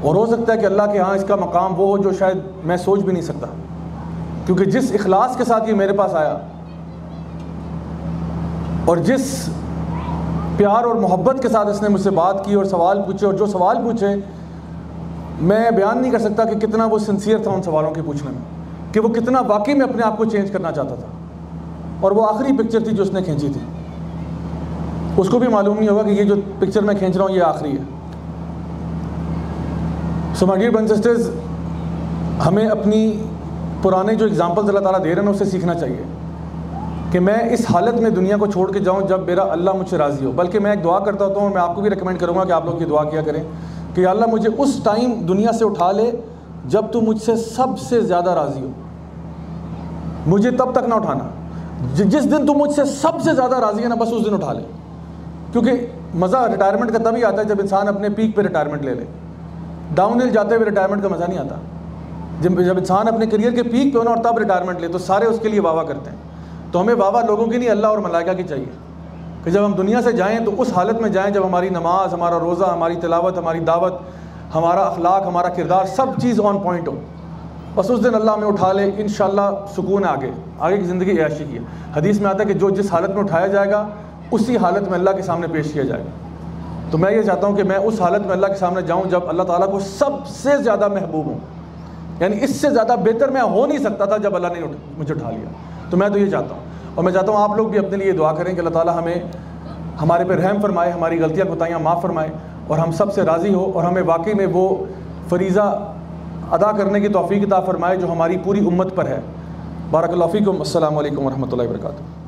और हो सकता है कि अल्लाह के यहाँ इसका मकाम वो हो जो शायद मैं सोच भी नहीं सकता, क्योंकि जिस इखलास के साथ ये मेरे पास आया और जिस प्यार और मोहब्बत के साथ इसने मुझसे बात की और सवाल पूछे, और जो सवाल पूछे मैं बयान नहीं कर सकता कि कितना वो सिंसियर था उन सवालों के पूछने में, कि वो कितना वाकई में अपने आप को चेंज करना चाहता था। और वो आखिरी पिक्चर थी जो उसने खींची थी, उसको भी मालूम नहीं होगा कि ये जो पिक्चर मैं खींच रहा हूँ ये आखिरी है। So my dear brothers and sisters, हमें अपनी पुराने जो एग्जाम्पल्स अल्लाह ताला दे रहे हैं उससे सीखना चाहिए कि मैं इस हालत में दुनिया को छोड़ के जाऊँ जब मेरा अल्लाह मुझसे राज़ी हो। बल्कि मैं एक दुआ करता होता हूँ, मैं आपको भी रिकमेंड करूँगा कि आप लोग ये दुआ किया करें कि अल्लाह मुझे उस टाइम दुनिया से उठा ले जब तू मुझसे सबसे ज़्यादा राज़ी हो। मुझे तब तक ना उठाना, जिस दिन तू मुझसे सबसे ज़्यादा राज़ी है ना, बस उस दिन उठा ले। क्योंकि मज़ा रिटायरमेंट का तभी आता है जब इंसान अपने पीक पे रिटायरमेंट ले ले। डाउन हिल जाते हुए रिटायरमेंट का मज़ा नहीं आता। जब इंसान अपने करियर के पीक पे हो ना और तब रिटायरमेंट ले, तो सारे उसके लिए वाह करते हैं। तो हमें वाह लोगों की नहीं, अल्लाह और मलाइका की चाहिए कि जब हम दुनिया से जाएँ तो उस हालत में जाएँ जब हमारी नमाज, हमारा रोज़ा, हमारी तिलावत, हमारी दावत, हमारा अखलाक, हमारा किरदार, सब चीज़ ऑन पॉइंट हो। बस उस दिन अल्लाह हमें उठा ले, इंशाअल्लाह सुकून है। आगे की ज़िंदगी ऐशी की है। हदीस में आता है कि जो जिस हालत में उठाया जाएगा उसी हालत में अल्लाह के सामने पेश किया जाएगा। तो मैं ये चाहता हूँ कि मैं उस हालत में अल्लाह के सामने जाऊँ जब अल्लाह ताला को सबसे ज़्यादा महबूब हूँ, यानी इससे ज़्यादा बेहतर मैं हो नहीं सकता था जब अल्लाह ने मुझे उठा लिया। तो मैं तो ये चाहता हूँ, और मैं चाहता हूँ आप लोग भी अपने लिए दुआ करें कि अल्लाह ताला हमें, हमारे पर रहम फरमाए, हमारी गलतियाँ कोताहियाँ माफ़ फरमाए और हम सब से राज़ी हो और हमें वाकई में वो फ़रीज़ा अदा करने की तौफ़ीक़ अता फरमाए जो हमारी पूरी उम्मत पर है। बारकल्लाहु फ़ीकुम। अस्सलामु अलैकुम व रहमतुल्लाहि व बरकातुहू।